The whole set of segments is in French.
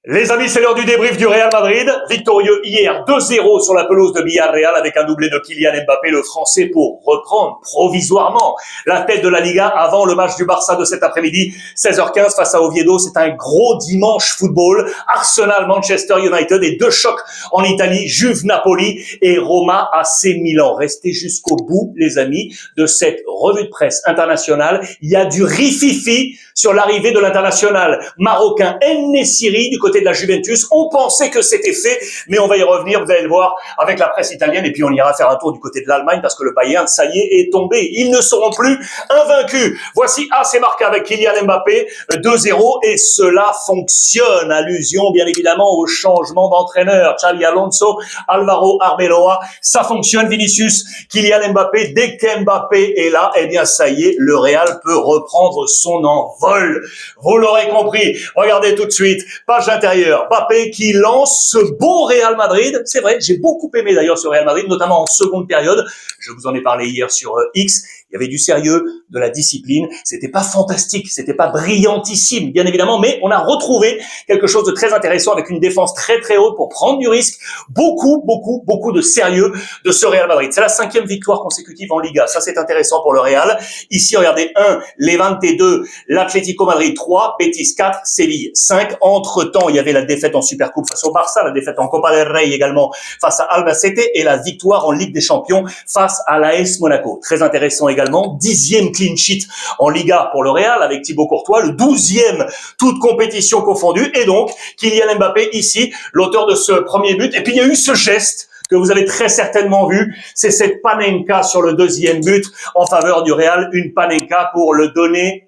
Les amis, c'est l'heure du débrief du Real Madrid. Victorieux hier 2-0 sur la pelouse de Villarreal avec un doublé de Kylian Mbappé, le Français, pour reprendre provisoirement la tête de la Liga avant le match du Barça de cet après-midi, 16h15 face à Oviedo. C'est un gros dimanche football. Arsenal, Manchester United et deux chocs en Italie, Juve-Napoli et Roma AC Milan. Restez jusqu'au bout, les amis, de cette revue de presse internationale. Il y a du rififi sur l'arrivée de l'international marocain En-Nesyri du côté de la Juventus. On pensait que c'était fait, mais on va y revenir, vous allez le voir, avec la presse italienne, et puis on ira faire un tour du côté de l'Allemagne, parce que le Bayern, ça y est tombé. Ils ne seront plus invaincus. Voici AC marqué avec Kylian Mbappé, 2-0, et cela fonctionne. Allusion, bien évidemment, au changement d'entraîneur. Xabi Alonso, Alvaro Arbeloa, ça fonctionne. Vinicius, Kylian Mbappé, dès qu'Mbappé est là, eh bien, ça y est, le Real peut reprendre son envol. Vous l'aurez compris. Regardez tout de suite, page intérieure, Mbappé qui lance ce bon Real Madrid. C'est vrai, j'ai beaucoup aimé d'ailleurs ce Real Madrid, notamment en seconde période. Je vous en ai parlé hier sur X. Il y avait du sérieux, de la discipline. C'était pas fantastique, c'était pas brillantissime, bien évidemment, mais on a retrouvé quelque chose de très intéressant avec une défense très très haute pour prendre du risque. Beaucoup de sérieux de ce Real Madrid. C'est la 5e victoire consécutive en Liga. Ça, c'est intéressant pour le Real. Ici, regardez, 1, Levante 2, l'Atlético Madrid 3, Betis 4, Séville 5. Entre-temps, il y avait la défaite en Supercoupe face au Barça, la défaite en Copa del Rey également face à Albacete et la victoire en Ligue des Champions face à l'AS Monaco. Très intéressant également. 10e clean sheet en Liga pour le Real avec Thibaut Courtois, le 12e toute compétition confondue, et donc Kylian Mbappé ici, l'auteur de ce premier but. Et puis il y a eu ce geste que vous avez très certainement vu, c'est cette panenka sur le deuxième but en faveur du Real, une panenka pour donner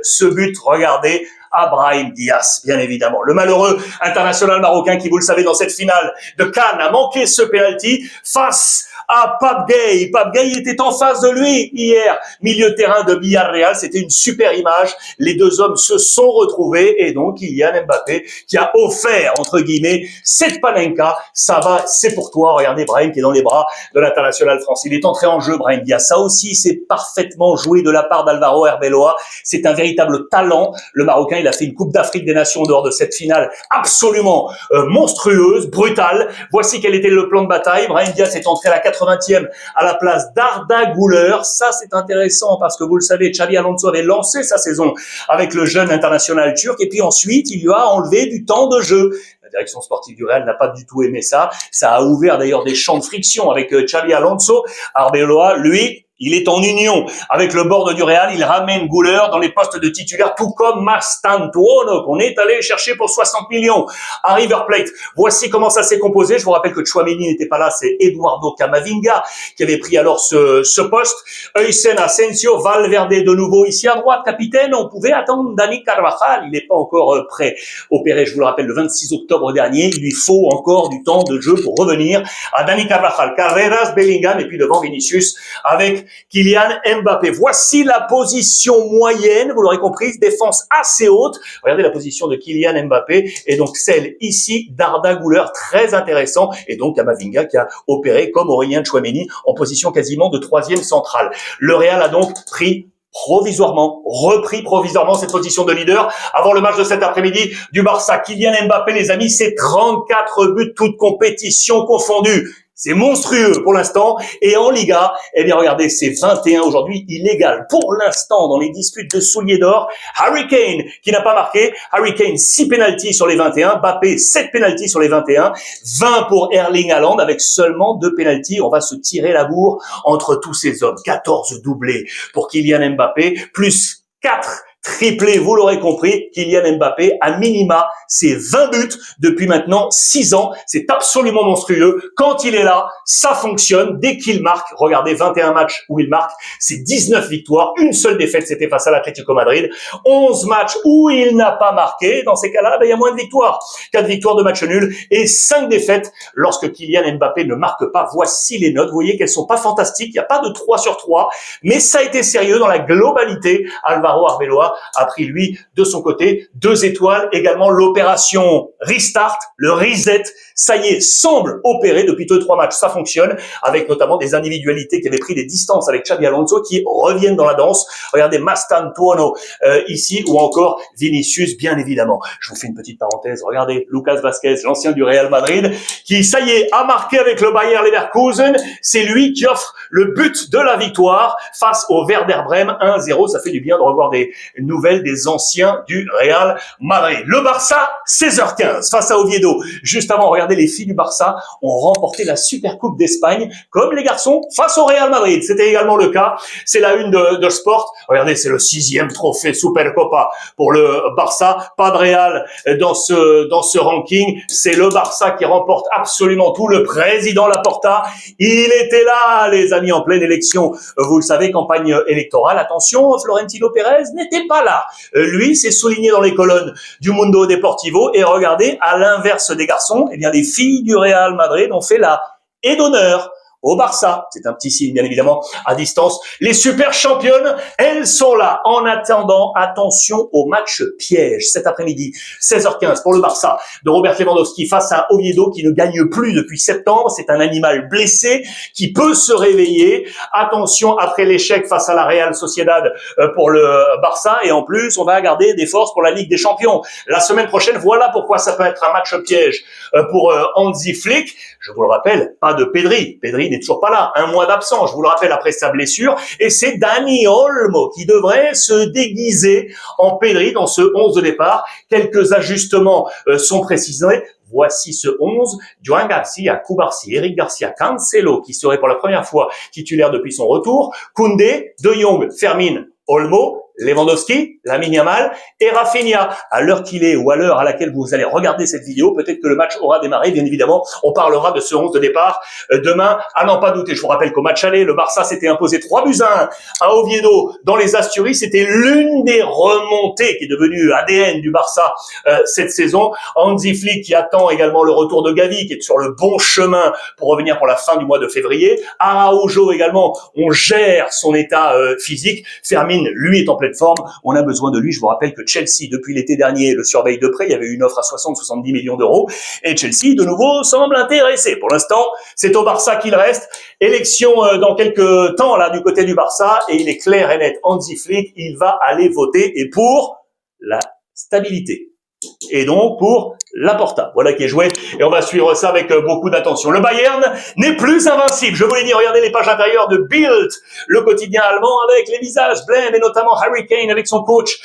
ce but, regardez, à Brahim Diaz, bien évidemment. Le malheureux international marocain qui, vous le savez, dans cette finale de Cannes, a manqué ce penalty face à Pape Gueye. Pape Gueye était en face de lui hier, milieu de terrain de Villarreal. C'était une super image. Les deux hommes se sont retrouvés et donc Kylian Mbappé qui a offert, entre guillemets, cette panenka. Ça va, c'est pour toi. Regardez Brahim qui est dans les bras de l'international français. Il est entré en jeu, Brahim Diaz. Ça aussi, c'est parfaitement joué de la part d'Alvaro Arbeloa. C'est un véritable talent. Le Marocain, il a fait une Coupe d'Afrique des Nations en dehors de cette finale absolument monstrueuse, brutale. Voici quel était le plan de bataille. Brahim Diaz est entré à la 80e à la place d'Arda Güler. Ça, c'est intéressant parce que vous le savez, Xabi Alonso avait lancé sa saison avec le jeune international turc et puis ensuite, il lui a enlevé du temps de jeu. La direction sportive du Real n'a pas du tout aimé ça. Ça a ouvert d'ailleurs des champs de friction avec Xabi Alonso. Arbeloa, lui, il est en union avec le board du Real. Il ramène Güler dans les postes de titulaire, tout comme Mastantuono, qu'on est allé chercher pour 60 millions à River Plate. Voici comment ça s'est composé. Je vous rappelle que Tchouaméni n'était pas là. C'est Eduardo Camavinga qui avait pris alors ce poste. Heysen, Asensio, Valverde de nouveau ici à droite. Capitaine, on pouvait attendre Dani Carvajal. Il n'est pas encore prêt. Opéré, je vous le rappelle, le 26 octobre dernier. Il lui faut encore du temps de jeu pour revenir à Dani Carvajal. Carreras, Bellingham et puis devant Vinicius avec Kylian Mbappé. Voici la position moyenne, vous l'aurez compris, défense assez haute. Regardez la position de Kylian Mbappé et donc celle ici d'Arda Güler, très intéressant. Et donc Camavinga qui a opéré comme Aurélien Tchouaméni en position quasiment de 3e centrale. Le Real a donc repris provisoirement cette position de leader avant le match de cet après-midi du Barça. Kylian Mbappé, les amis, c'est 34 buts, toutes compétitions confondues. C'est monstrueux pour l'instant. Et en Liga, eh bien, regardez, c'est 21 aujourd'hui. Il égale pour l'instant dans les disputes de souliers d'or Harry Kane qui n'a pas marqué. Harry Kane, 6 pénaltys sur les 21. Mbappé, 7 pénaltys sur les 21. 20 pour Erling Haaland avec seulement 2 pénaltys. On va se tirer la bourre entre tous ces hommes. 14 doublés pour Kylian Mbappé, plus 4 triplé, vous l'aurez compris, Kylian Mbappé, à minima, c'est 20 buts depuis maintenant 6 ans. C'est absolument monstrueux. Quand il est là, ça fonctionne. Dès qu'il marque, regardez, 21 matchs où il marque, c'est 19 victoires. Une seule défaite, c'était face à l'Atlético Madrid. 11 matchs où il n'a pas marqué. Dans ces cas-là, il y a moins de victoires. 4 victoires de match nul et 5 défaites lorsque Kylian Mbappé ne marque pas. Voici les notes. Vous voyez qu'elles sont pas fantastiques. Il n'y a pas de 3 sur 3, mais ça a été sérieux dans la globalité. Alvaro Arbeloa a pris, lui, de son côté, 2 étoiles. Également, l'opération Restart, le reset, ça y est, semble opérer depuis 2-3 matchs. Ça fonctionne, avec notamment des individualités qui avaient pris des distances avec Xabi Alonso, qui reviennent dans la danse. Regardez Mastan Tuono ici, ou encore Vinicius, bien évidemment. Je vous fais une petite parenthèse. Regardez Lucas Vazquez, l'ancien du Real Madrid, qui, ça y est, a marqué avec le Bayer Leverkusen. C'est lui qui offre le but de la victoire face au Werder Bremen 1-0. Ça fait du bien de revoir des nouvelles des anciens du Real Madrid. Le Barça, 16h15 face à Oviedo. Juste avant, regardez, les filles du Barça ont remporté la Supercoupe d'Espagne, comme les garçons face au Real Madrid. C'était également le cas. C'est la une de Sport. Regardez, c'est le 6e trophée Supercopa pour le Barça. Pas de Real dans ce ranking. C'est le Barça qui remporte absolument tout. Le président Laporta, il était là, les amis, en pleine élection. Vous le savez, campagne électorale. Attention, Florentino Pérez n'était pas là. Lui, c'est souligné dans les colonnes du Mundo Deportivo. Et regardez, à l'inverse des garçons, eh bien, les filles du Real Madrid ont fait la haie d'honneur au Barça. C'est un petit signe, bien évidemment, à distance. Les super championnes, elles sont là. En attendant, attention au match piège cet après-midi, 16h15 pour le Barça de Robert Lewandowski face à Oviedo, qui ne gagne plus depuis septembre. C'est un animal blessé qui peut se réveiller. Attention, après l'échec face à la Real Sociedad pour le Barça. Et en plus, on va garder des forces pour la Ligue des Champions la semaine prochaine. Voilà pourquoi ça peut être un match piège pour Hansi Flick. Je vous le rappelle, pas de Pedri. Pedri n'est toujours pas là. 1 mois d'absence, je vous le rappelle, après sa blessure. Et c'est Dani Olmo qui devrait se déguiser en Pedri dans ce 11 de départ. Quelques ajustements sont précisés. Voici ce 11. Joan Garcia, Cubarsí, Eric Garcia, Cancelo, qui serait pour la première fois titulaire depuis son retour. Koundé, De Jong, Fermin, Olmo, Lewandowski, Lamine Yamal et Rafinha. À l'heure qu'il est ou à l'heure à laquelle vous allez regarder cette vidéo, peut-être que le match aura démarré. Bien évidemment, on parlera de ce 11 de départ demain. À n'en pas douter. Je vous rappelle qu'au match aller, le Barça s'était imposé 3-1 à Oviedo dans les Asturies. C'était l'une des remontées qui est devenue ADN du Barça cette saison. Hansi Flick qui attend également le retour de Gavi, qui est sur le bon chemin pour revenir pour la fin du mois de février. Araujo également, on gère son état physique. Fermin, lui, est en pleine forme. On a besoin de lui. Je vous rappelle que Chelsea, depuis l'été dernier, le surveille de près. Il y avait une offre à 60-70 millions d'euros. Et Chelsea, de nouveau, semble intéressé. Pour l'instant, c'est au Barça qu'il reste. Élection dans quelques temps, là, du côté du Barça. Et il est clair et net. Hansi Flick, il va aller voter. Et pour la stabilité. Et donc pour Laporta, voilà qui est joué, et on va suivre ça avec beaucoup d'attention. Le Bayern n'est plus invincible, je vous l'ai dit, regardez les pages intérieures de Bild, le quotidien allemand, avec les visages blêmes, et notamment Harry Kane avec son coach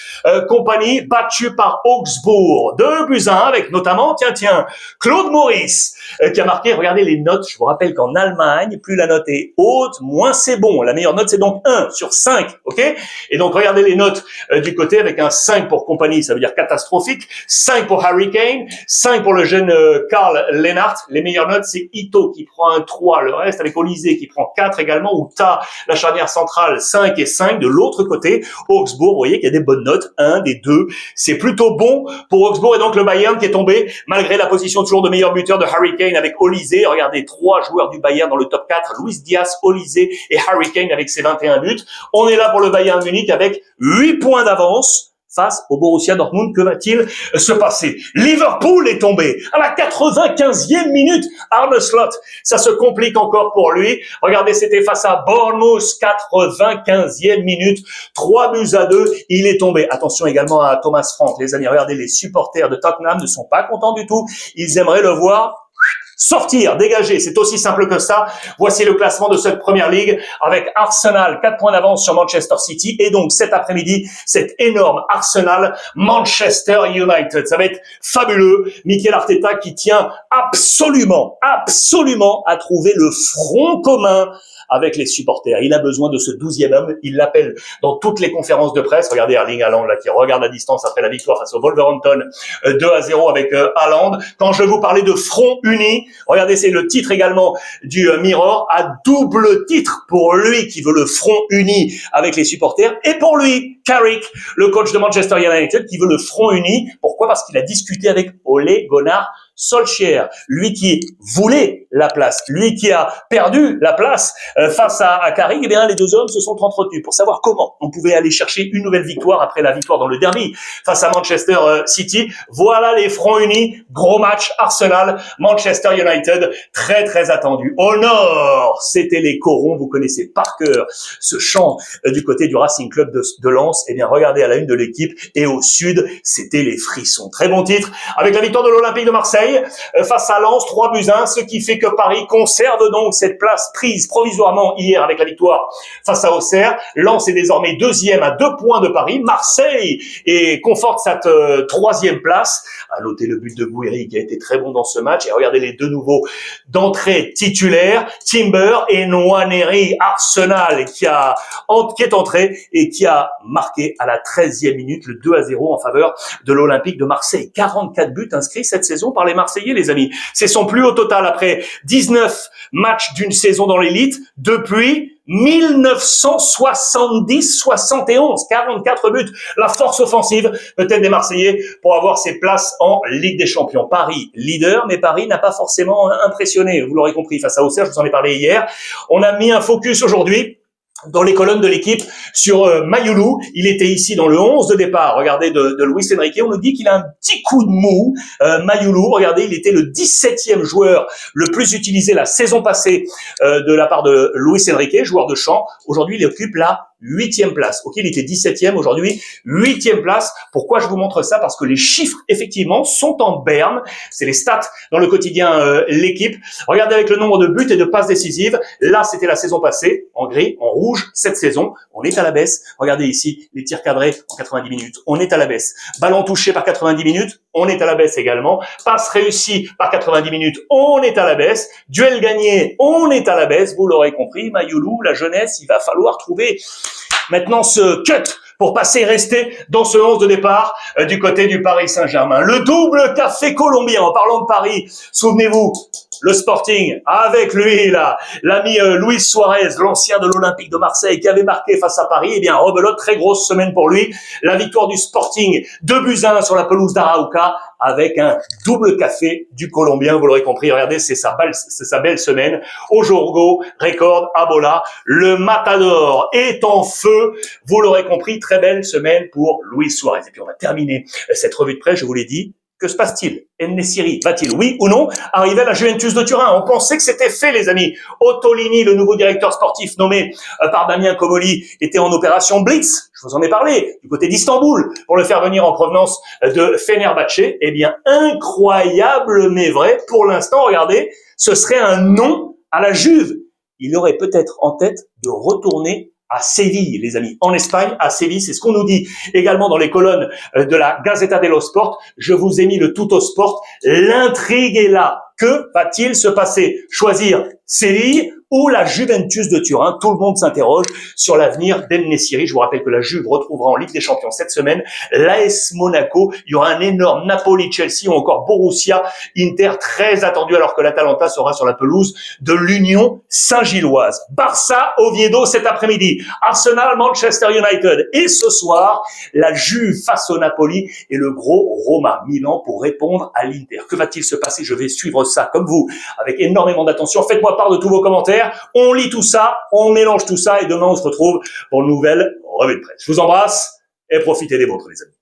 compagnie, battu par Augsbourg, 2-1, avec notamment, tiens, Claude Maurice, qui a marqué, regardez les notes, je vous rappelle qu'en Allemagne, plus la note est haute, moins c'est bon, la meilleure note c'est donc 1 sur 5, ok? Et donc regardez les notes du côté, avec un 5 pour compagnie, ça veut dire catastrophique, 5 pour Harry Kane, 5 pour le jeune Karl Lennart. Les meilleures notes, c'est Ito qui prend un 3, le reste avec Olysée qui prend 4 également, ou Ta, la charnière centrale, 5 et 5. De l'autre côté, Augsbourg, vous voyez qu'il y a des bonnes notes, 1, des 2. C'est plutôt bon pour Augsbourg, et donc le Bayern qui est tombé, malgré la position toujours de meilleur buteur de Harry Kane avec Olysée. Regardez, 3 joueurs du Bayern dans le top 4, Luis Diaz, Olysée et Harry Kane avec ses 21 buts. On est là pour le Bayern Munich avec 8 points d'avance face au Borussia Dortmund. Que va-t-il se passer? Liverpool est tombé à la 95e minute. Arne Slot, ça se complique encore pour lui. Regardez, c'était face à Bournemouth, 95e minute, 3-2. Il est tombé. Attention également à Thomas Frank. Les amis, regardez, les supporters de Tottenham ne sont pas contents du tout. Ils aimeraient le voir sortir, dégager, c'est aussi simple que ça. Voici le classement de cette première ligue avec Arsenal, 4 points d'avance sur Manchester City, et donc cet après-midi, cet énorme Arsenal Manchester United. Ça va être fabuleux. Mikel Arteta qui tient absolument à trouver le front commun avec les supporters. Il a besoin de ce 12e homme. Il l'appelle dans toutes les conférences de presse. Regardez Erling Haaland là qui regarde à distance après la victoire face au Wolverhampton 2-0 avec Haaland. Quand je vous parlais de front uni, regardez, c'est le titre également du Mirror, à double titre pour lui qui veut le front uni avec les supporters, et pour lui, Carrick, le coach de Manchester United, qui veut le front uni. Pourquoi? Parce qu'il a discuté avec Ole Gunnar Solskjaer, lui qui voulait la place, lui qui a perdu la place face à Carrick, eh bien les deux hommes se sont entretenus pour savoir comment on pouvait aller chercher une nouvelle victoire après la victoire dans le derby face à Manchester City. Voilà les fronts unis, gros match Arsenal-Manchester United, très très attendu. Au nord, c'était les corons, vous connaissez par cœur ce chant du côté du Racing Club de Lens. Eh bien regardez à la une de l'équipe, et au sud, c'était les frissons. Très bon titre, avec la victoire de l'Olympique de Marseille face à Lens, 3-1, ce qui fait que Paris conserve donc cette place prise provisoirement hier avec la victoire face à Auxerre. Lens est désormais deuxième à 2 points de Paris. Marseille conforte cette troisième place. À noter le but de Gouiri qui a été très bon dans ce match. Et regardez les deux nouveaux d'entrée titulaires, Timber et Nwaneri. Arsenal qui est entré et qui a marqué à la 13e minute le 2-0 en faveur de l'Olympique de Marseille. 44 buts inscrits cette saison par les Marseillais, les amis. C'est son plus haut total après 19 matchs d'une saison dans l'élite depuis 1970-71, 44 buts. La force offensive peut-être des Marseillais pour avoir ses places en Ligue des Champions. Paris, leader, mais Paris n'a pas forcément impressionné. Vous l'aurez compris, face à Auxerre, je vous en ai parlé hier. On a mis un focus aujourd'hui dans les colonnes de l'équipe sur Mayoulou. Il était ici dans le 11 de départ, regardez, de Luis Enrique. On nous dit qu'il a un petit coup de mou. Mayoulou, regardez, il était le 17e joueur le plus utilisé la saison passée de la part de Luis Enrique, joueur de champ. Aujourd'hui, il occupe la 8e place. Ok, il était 17e, aujourd'hui 8e place. Pourquoi je vous montre ça? Parce que les chiffres, effectivement, sont en berne. C'est les stats dans le quotidien l'équipe. Regardez avec le nombre de buts et de passes décisives. Là, c'était la saison passée, en gris, en rouge. Cette saison, on est à la baisse. Regardez ici, les tirs cadrés en 90 minutes. On est à la baisse. Ballon touché par 90 minutes. On est à la baisse également. Passe réussie par 90 minutes. On est à la baisse. Duel gagné. On est à la baisse. Vous l'aurez compris. Mayoulou, la jeunesse, il va falloir trouver maintenant ce cut pour passer et rester dans ce 11 de départ du côté du Paris Saint-Germain. Le double café colombien, en parlant de Paris, souvenez-vous, le Sporting, avec lui, là, l'ami Luis Suarez, l'ancien de l'Olympique de Marseille, qui avait marqué face à Paris. Eh bien, rebelote, très grosse semaine pour lui. La victoire du Sporting, 2-1 sur la pelouse d'Arauca, avec un double café du Colombien. Vous l'aurez compris, regardez, c'est sa belle semaine. Au Jorgo, record, Abola, le Matador est en feu. Vous l'aurez compris, très belle semaine pour Luis Suarez. Et puis, on va terminer cette revue de presse, je vous l'ai dit. Que se passe-t-il? En-Nesyri va-t-il, oui ou non, arriver à la Juventus de Turin? On pensait que c'était fait, les amis. Ottolini, le nouveau directeur sportif nommé par Damien Comolli, était en opération Blitz. Je vous en ai parlé, du côté d'Istanbul, pour le faire venir en provenance de Fenerbahçe. Eh bien, incroyable mais vrai. Pour l'instant, regardez, ce serait un non à la Juve. Il aurait peut-être en tête de retourner à Séville, les amis, en Espagne, à Séville, c'est ce qu'on nous dit également dans les colonnes de la Gazzetta dello Sport. Je vous ai mis le tout au sport. L'intrigue est là. Que va-t-il se passer? Choisir Séville ou la Juventus de Turin? Tout le monde s'interroge sur l'avenir d'En-Nesyri. Je vous rappelle que la Juve retrouvera en Ligue des Champions cette semaine l'AS Monaco. Il y aura un énorme Napoli-Chelsea ou encore Borussia-Inter très attendu, alors que l'Atalanta sera sur la pelouse de l'Union Saint-Gilloise. Barça-Oviedo cet après-midi. Arsenal-Manchester United. Et ce soir, la Juve face au Napoli et le gros Roma-Milan pour répondre à l'Inter. Que va-t-il se passer? Je vais suivre ça comme vous avec énormément d'attention. Faites-moi part de tous vos commentaires. On lit tout ça, on mélange tout ça et demain on se retrouve pour une nouvelle revue de presse. Je vous embrasse et profitez des vôtres, les amis.